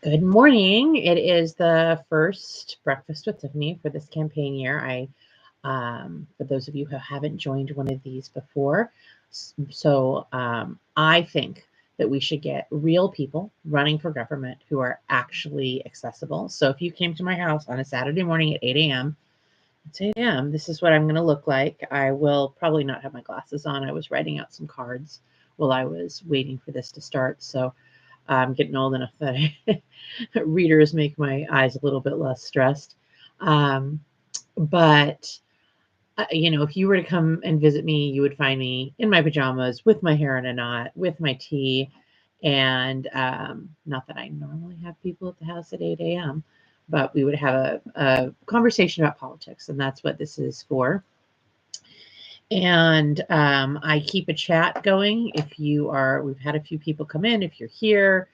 Good morning. It is the first breakfast with Tiffany for this campaign year. For those of you who haven't joined one of these before, I think that we should get real people running for government who are actually accessible. So if you came to my house on a Saturday morning at 8 a.m., it's 8 a.m., this is what I'm going to look like. I will probably not have my glasses on. I was writing out some cards while I was waiting for this to start. So I'm getting old enough that readers make my eyes a little bit less stressed. Um, but if you were to come and visit me, you would find me in my pajamas with my hair in a knot, with my tea. And not that I normally have people at the house at 8 a.m., but we would have a conversation about politics. And that's what this is for. And I keep a chat going. We've had a few people come in. If you're here,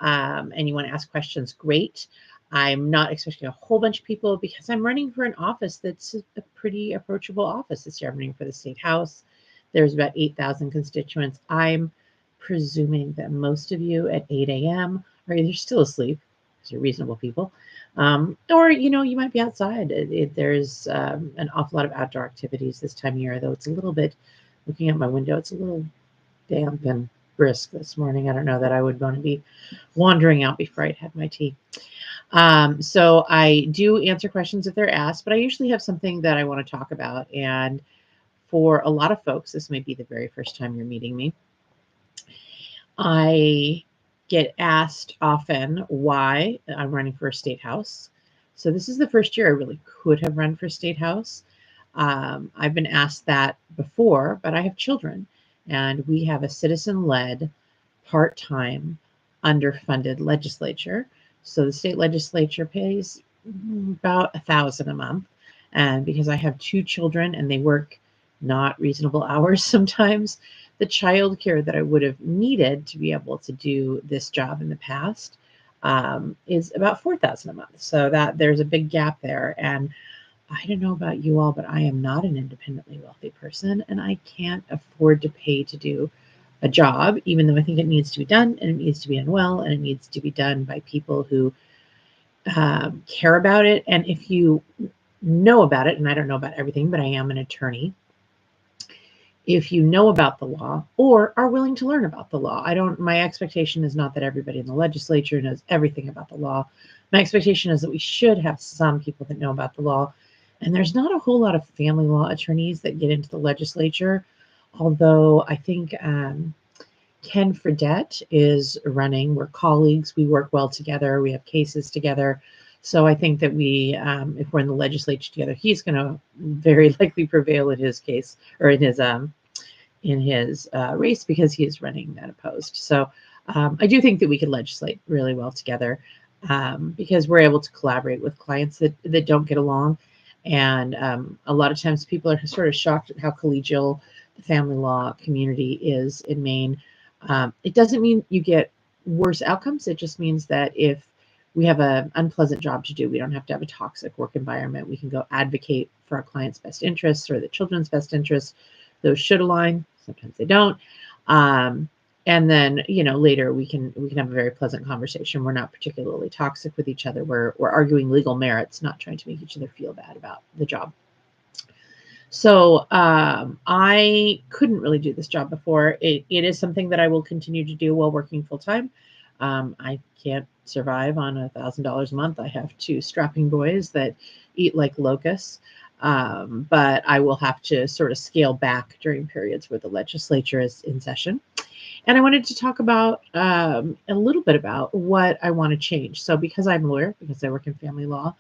and you want to ask questions, great. I'm not expecting a whole bunch of people because I'm running for an office that's a pretty approachable office this year. I'm running for the state house. There's about 8,000 constituents. I'm presuming that most of you at 8 a.m. are either still asleep, because you're reasonable people, or you might be outside. There's an awful lot of outdoor activities this time of year, though it's a little bit, looking out my window, it's a little damp and brisk this morning. I don't know that I would want to be wandering out before I'd had my tea. So I do answer questions if they're asked, but I usually have something that I want to talk about. And for a lot of folks, this may be the very first time you're meeting me. I get asked often why I'm running for a state house. So this is the first year I really could have run for state house. I've been asked that before, but I have children, and we have a citizen-led, part-time, underfunded legislature. So the state legislature pays about $1,000 a month, and because I have two children and they work not reasonable hours sometimes, the childcare that I would have needed to be able to do this job in the past is about $4,000 a month. So that there's a big gap there, and I don't know about you all, but I am not an independently wealthy person, and I can't afford to pay to do a job, even though I think it needs to be done, and it needs to be done well, and it needs to be done by people who care about it. And if you know about it, and I don't know about everything, but I am an attorney. If you know about the law or are willing to learn about the law, my expectation is not that everybody in the legislature knows everything about the law. My expectation is that we should have some people that know about the law. And there's not a whole lot of family law attorneys that get into the legislature, although I think Ken Fredette is running. We're colleagues. We work well together. We have cases together. So I think that if we're in the legislature together, he's going to very likely prevail in his case, or in his race, because he is running unopposed. So I do think that we could legislate really well together, because we're able to collaborate with clients that don't get along. And a lot of times people are sort of shocked at how collegial the family law community is in Maine. It doesn't mean you get worse outcomes. It just means that if we have an unpleasant job to do, we don't have to have a toxic work environment. We can go advocate for our client's best interests or the children's best interests. Those should align. Sometimes they don't. And then, later we can have a very pleasant conversation. We're not particularly toxic with each other. We're arguing legal merits, not trying to make each other feel bad about the job. So I couldn't really do this job before. It is something that I will continue to do while working full time. I can't survive on $1,000 a month. I have two strapping boys that eat like locusts. But I will have to sort of scale back during periods where the legislature is in session. And I wanted to talk about a little bit about what I want to change. So because I'm a lawyer, because I work in family law,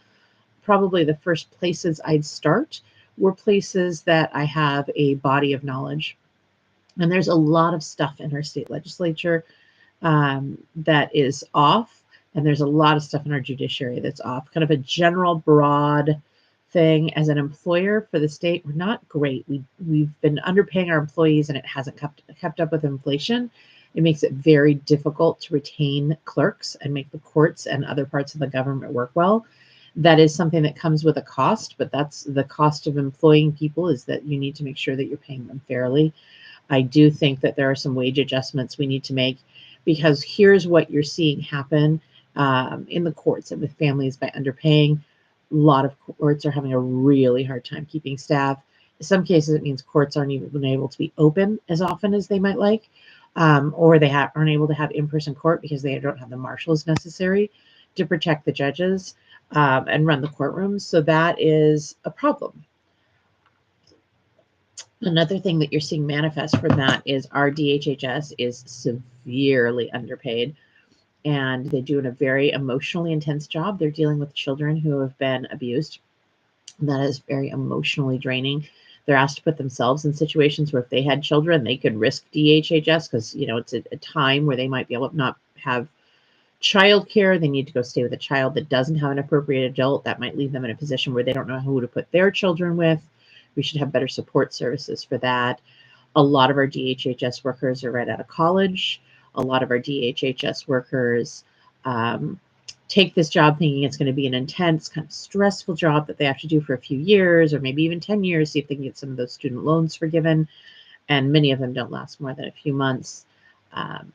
probably the first places I'd start were places that I have a body of knowledge. And there's a lot of stuff in our state legislature that is off. And there's a lot of stuff in our judiciary that's off. Kind of a general broad thing. As an employer for the state, we're not great. We've been underpaying our employees, and it hasn't kept up with inflation. It makes it very difficult to retain clerks and make the courts and other parts of the government work well. That is something that comes with a cost, but that's the cost of employing people, is that you need to make sure that you're paying them fairly. I do think that there are some wage adjustments we need to make. because here's what you're seeing happen in the courts and with families by underpaying. A lot of courts are having a really hard time keeping staff. In some cases, it means courts aren't even able to be open as often as they might like, or they aren't able to have in-person court because they don't have the marshals necessary to protect the judges and run the courtrooms. So that is a problem. Another thing that you're seeing manifest from that is our DHHS is severely underpaid, and they do a very emotionally intense job. They're dealing with children who have been abused. And that is very emotionally draining. They're asked to put themselves in situations where if they had children, they could risk DHHS because, it's a time where they might be able to not have childcare. They need to go stay with a child that doesn't have an appropriate adult. That might leave them in a position where they don't know who to put their children with. We should have better support services for that. A lot of our DHHS workers are right out of college. A lot of our DHHS workers take this job thinking it's going to be an intense, kind of stressful job that they have to do for a few years or maybe even 10 years, see if they can get some of those student loans forgiven. And many of them don't last more than a few months.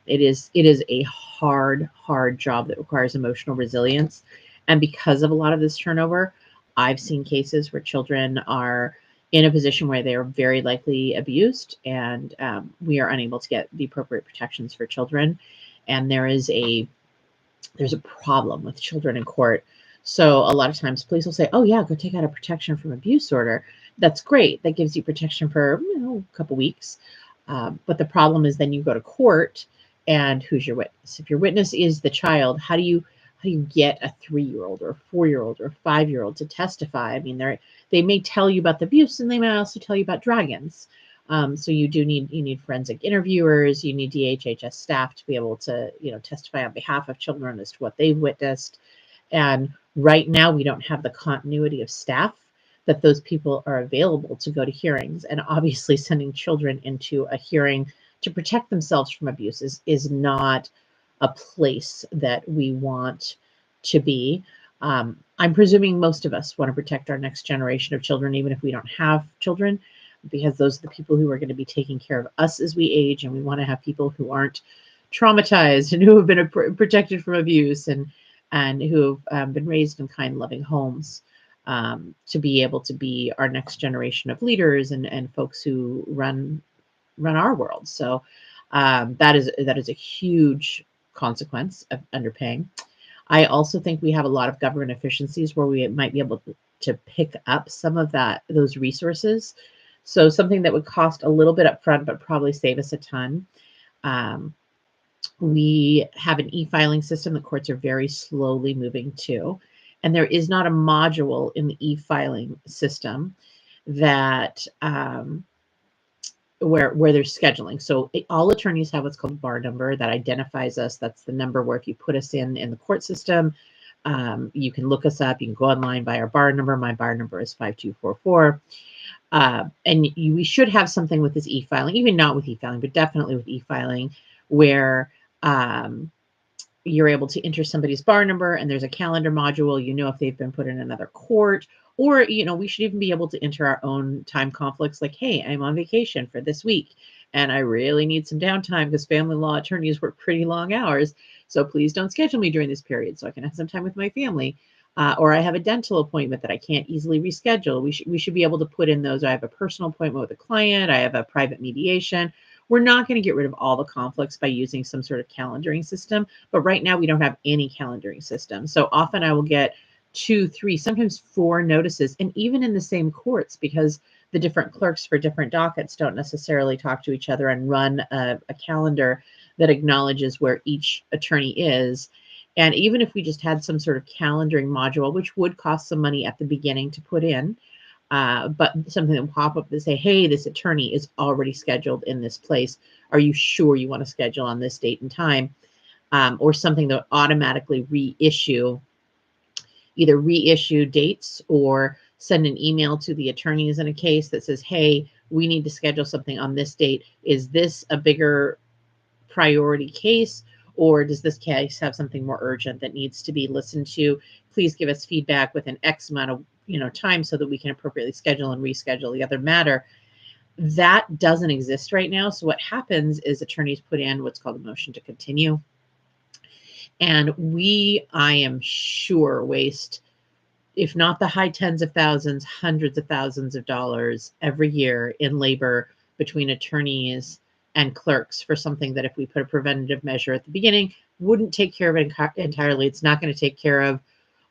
It is a hard job that requires emotional resilience. And because of a lot of this turnover, I've seen cases where children are in a position where they are very likely abused, and we are unable to get the appropriate protections for children. And there's a problem with children in court. So a lot of times police will say, oh yeah, go take out a protection from abuse order. That's great. That gives you protection for a couple weeks. But the problem is then you go to court, and who's your witness? If your witness is the child, how do you get a 3-year-old or a 4-year-old or a 5-year-old to testify? I mean, they may tell you about the abuse, and they may also tell you about dragons. So you need forensic interviewers. You need DHHS staff to be able to testify on behalf of children as to what they've witnessed. And right now we don't have the continuity of staff that those people are available to go to hearings. And obviously sending children into a hearing to protect themselves from abuse is not a place that we want to be. I'm presuming most of us want to protect our next generation of children, even if we don't have children, because those are the people who are going to be taking care of us as we age. And we want to have people who aren't traumatized and who have been protected from abuse and who have been raised in kind, loving homes, to be able to be our next generation of leaders and folks who run our world. So that is a huge consequence of underpaying. I also think we have a lot of government efficiencies where we might be able to pick up some of those resources. So something that would cost a little bit upfront, but probably save us a ton. We have an e-filing system that courts are very slowly moving to. And there is not a module in the e-filing system that where there's scheduling. So all attorneys have what's called a bar number that identifies us. That's the number where if you put us in the court system, you can look us up. You can go online by our bar number. My bar number is 5244. And we should have something with this e-filing, even not with e-filing, but definitely with e-filing, where you're able to enter somebody's bar number and there's a calendar module, if they've been put in another court, or, we should even be able to enter our own time conflicts, like, hey, I'm on vacation for this week and I really need some downtime because family law attorneys work pretty long hours. So please don't schedule me during this period so I can have some time with my family. Or I have a dental appointment that I can't easily reschedule. We should be able to put in those. I have a personal appointment with a client. I have a private mediation. We're not going to get rid of all the conflicts by using some sort of calendaring system. But right now we don't have any calendaring system. So often I will get 2, 3, sometimes 4 notices, and even in the same courts, because the different clerks for different dockets don't necessarily talk to each other and run a calendar that acknowledges where each attorney is. And even if we just had some sort of calendaring module, which would cost some money at the beginning to put in, but something that will pop up to say, hey, this attorney is already scheduled in this place. Are you sure you want to schedule on this date and time? Or something that automatically either reissue dates or send an email to the attorneys in a case that says, hey, we need to schedule something on this date. Is this a bigger priority case, or does this case have something more urgent that needs to be listened to? Please give us feedback within X amount of time so that we can appropriately schedule and reschedule the other matter. That doesn't exist right now. So what happens is attorneys put in what's called a motion to continue. And I am sure, waste, if not the high tens of thousands, hundreds of thousands of dollars every year in labor between attorneys and clerks for something that, if we put a preventative measure at the beginning, wouldn't take care of it entirely. It's not going to take care of,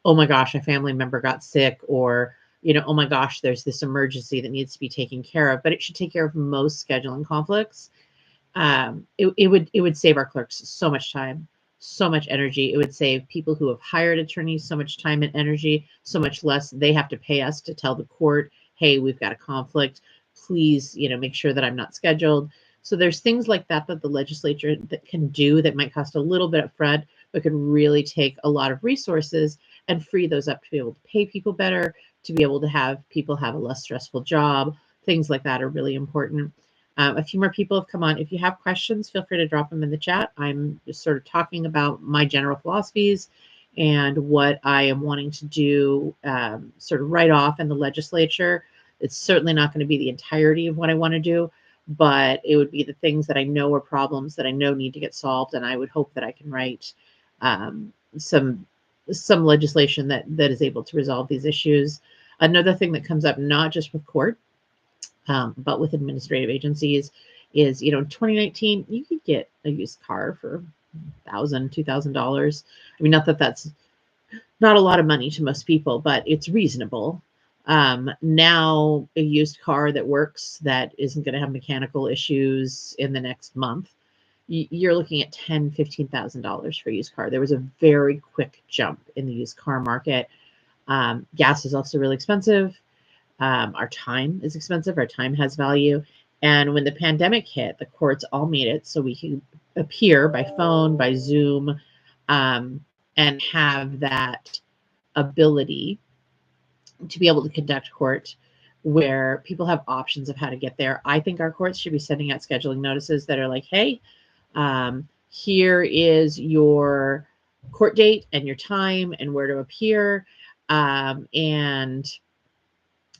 oh my gosh, a family member got sick, or, oh my gosh, there's this emergency that needs to be taken care of, but it should take care of most scheduling conflicts. It would save our clerks so much time, so much energy. It would save people who have hired attorneys so much time and energy, so much less they have to pay us to tell the court, hey, we've got a conflict. Please, make sure that I'm not scheduled. So there's things like that the legislature that can do that might cost a little bit up front, but could really take a lot of resources and free those up to be able to pay people better, to be able to have people have a less stressful job. Things like that are really important. A few more people have come on. If you have questions, feel free to drop them in the chat. I'm just sort of talking about my general philosophies and what I am wanting to do sort of right off in the legislature. It's certainly not going to be the entirety of what I want to do, but it would be the things that I know are problems that I know need to get solved. And I would hope that I can write some legislation that is able to resolve these issues. Another thing that comes up, not just with court, but with administrative agencies, is, in 2019, you could get a used car for $1,000, $2,000. I mean, not that that's not a lot of money to most people, but it's reasonable. Now, a used car that works, that isn't going to have mechanical issues in the next month, you're looking at $10,000, $15,000 for a used car. There was a very quick jump in the used car market. Gas is also really expensive. Our time is expensive. Our time has value. And when the pandemic hit, the courts all made it so we could appear by phone, by Zoom, and have that ability to be able to conduct court where people have options of how to get there. I think our courts should be sending out scheduling notices that are like, hey, here is your court date and your time and where to appear. And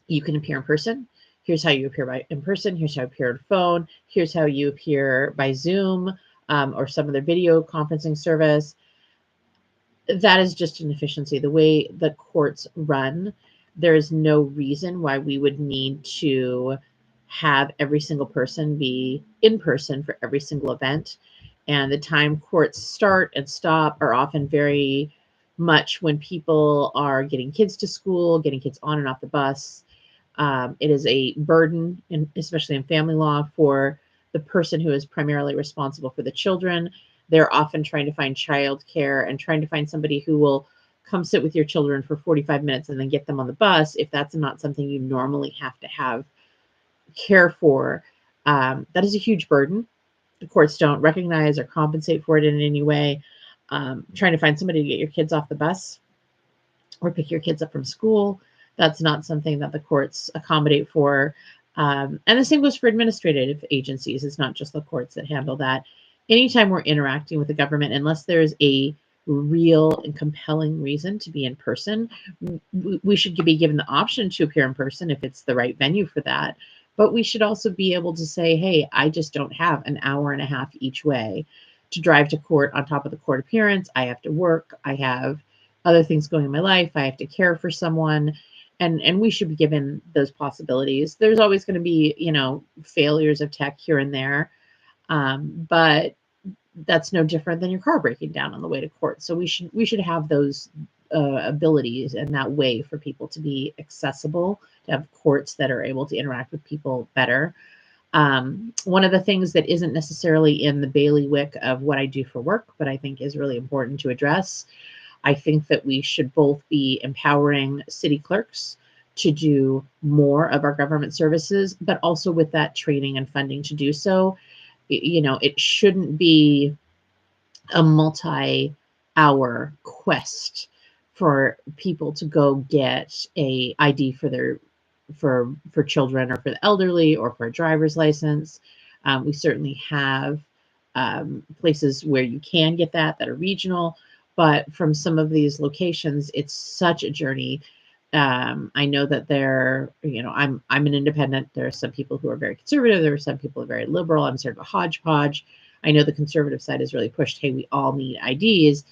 you can appear in person. Here's how you appear in person. Here's how you appear on phone. Here's how you appear by Zoom or some other video conferencing service. That is just an efficiency. The way the courts run, there is no reason why we would need to have every single person be in person for every single event. And the time courts start and stop are often very much when people are getting kids to school, getting kids on and off the bus. It is a burden, especially in family law, for the person who is primarily responsible for the children. They're often trying to find childcare and trying to find somebody who will come sit with your children for 45 minutes and then get them on the bus. If that's not something you normally have to have care for, that is a huge burden. The courts don't recognize or compensate for it in any way. Trying to find somebody to get your kids off the bus or pick your kids up from school, that's not something that the courts accommodate for. And the same goes for administrative agencies. It's not just the courts that handle that. Anytime we're interacting with the government, unless there's a real and compelling reason to be in person, we should be given the option to appear in person if it's the right venue for that. But we should also be able to say, hey, I just don't have an hour and a half each way to drive to court on top of the court appearance. I have to work. I have other things going in my life. I have to care for someone. And we should be given those possibilities. There's always going to be, failures of tech here and there. But that's no different than your car breaking down on the way to court. So we should have those abilities and that way for people to be accessible, to have courts that are able to interact with people better. One of the things that isn't necessarily in the bailiwick of what I do for work, but I think is really important to address, I think that we should both be empowering city clerks to do more of our government services, but also with that training and funding to do so. It shouldn't be a multi-hour quest for people to go get a ID for children or for the elderly or for a driver's license. We certainly have places where you can get that are regional, but from some of these locations, it's such a journey. I know that I'm an independent. There are some people who are very conservative. There are some people who are very liberal. I'm sort of a hodgepodge. I know the conservative side has really pushed, hey, we all need IDs.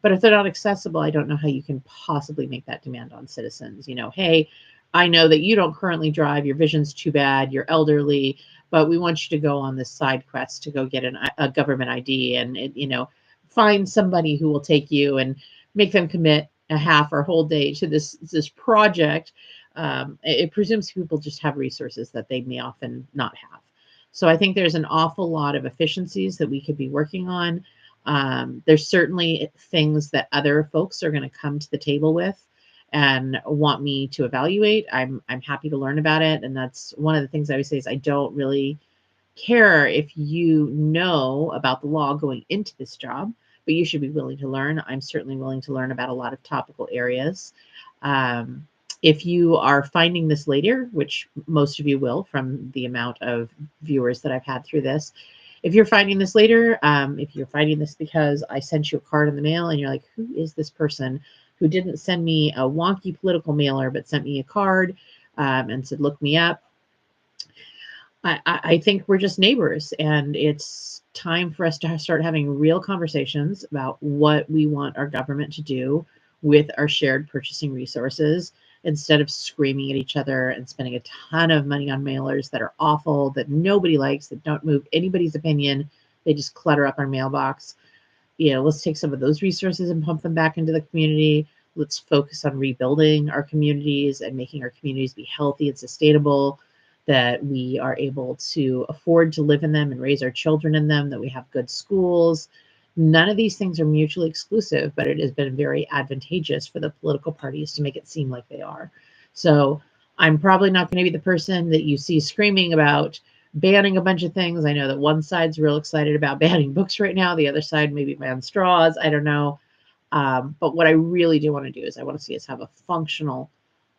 But if they're not accessible, I don't know how you can possibly make that demand on citizens. Hey, I know that you don't currently drive, your vision's too bad, you're elderly, but we want you to go on this side quest to go get a government ID and, find somebody who will take you and make them commit a half or whole day to this project. It presumes people just have resources that they may often not have. So I think there's an awful lot of efficiencies that we could be working on. There's certainly things that other folks are going to come to the table with and want me to evaluate. I'm happy to learn about it. And that's one of the things I always say is I don't really care if you know about the law going into this job, but you should be willing to learn. I'm certainly willing to learn about a lot of topical areas. If you are finding this later, which most of you will from the amount of viewers that I've had through this, if you're finding this later, if you're finding this because I sent you a card in the mail and you're like, who is this person who didn't send me a wonky political mailer, but sent me a card and said, look me up. I think we're just neighbors, and it's time for us to start having real conversations about what we want our government to do with our shared purchasing resources instead of screaming at each other and spending a ton of money on mailers that are awful, that nobody likes, that don't move anybody's opinion. They just clutter up our mailbox. Let's take some of those resources and pump them back into the community. Let's focus on rebuilding our communities and making our communities be healthy and sustainable, that we are able to afford to live in them and raise our children in them, that we have good schools. None of these things are mutually exclusive, but it has been very advantageous for the political parties to make it seem like they are. So I'm probably not going to be the person that you see screaming about banning a bunch of things. I know that one side's real excited about banning books right now. The other side maybe ban straws. I don't know. But what I really do want to do is I want to see us have a functional,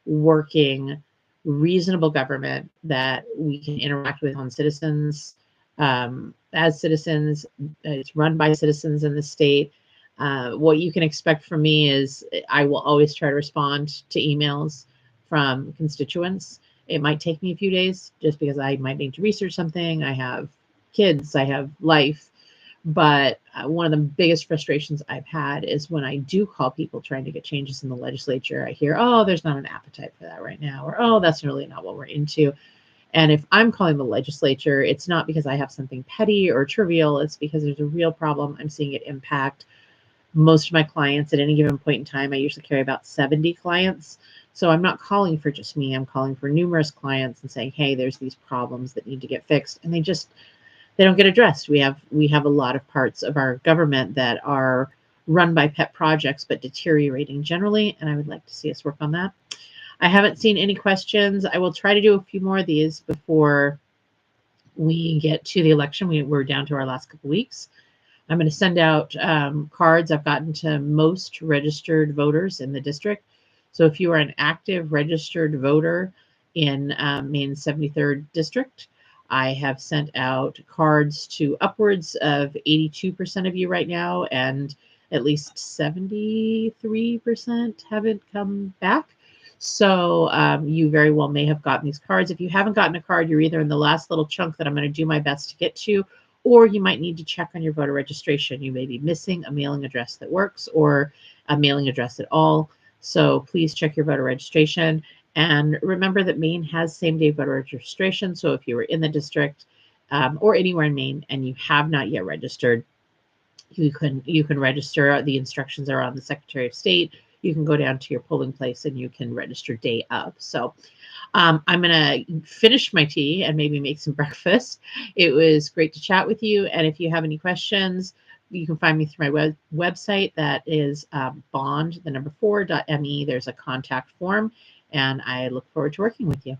working, reasonable government that we can interact with on citizens, as citizens. It's run by citizens in the state. What you can expect from me is I will always try to respond to emails from constituents. It might take me a few days just because I might need to research something. I have kids, I have life. But one of the biggest frustrations I've had is when I do call people trying to get changes in the legislature, I hear, oh, there's not an appetite for that right now, or, oh, that's really not what we're into. And if I'm calling the legislature, it's not because I have something petty or trivial. It's because there's a real problem. I'm seeing it impact most of my clients at any given point in time. I usually carry about 70 clients. So I'm not calling for just me. I'm calling for numerous clients and saying, hey, there's these problems that need to get fixed. And they don't get addressed. We have a lot of parts of our government that are run by pet projects, but deteriorating generally. And I would like to see us work on that. I haven't seen any questions. I will try to do a few more of these before we get to the election. We're down to our last couple weeks. I'm going to send out cards. I've gotten to most registered voters in the district. So if you are an active registered voter in Maine 73rd District, I have sent out cards to upwards of 82% of you right now, and at least 73% haven't come back. So you very well may have gotten these cards. If you haven't gotten a card, you're either in the last little chunk that I'm going to do my best to get to, or you might need to check on your voter registration. You may be missing a mailing address that works or a mailing address at all. So please check your voter registration. And remember that Maine has same-day voter registration. So if you were in the district or anywhere in Maine and you have not yet registered, you can register. The instructions are on the Secretary of State. You can go down to your polling place and you can register day of. So I'm going to finish my tea and maybe make some breakfast. It was great to chat with you. And if you have any questions, you can find me through my website. That is bond4.me. There's a contact form. And I look forward to working with you.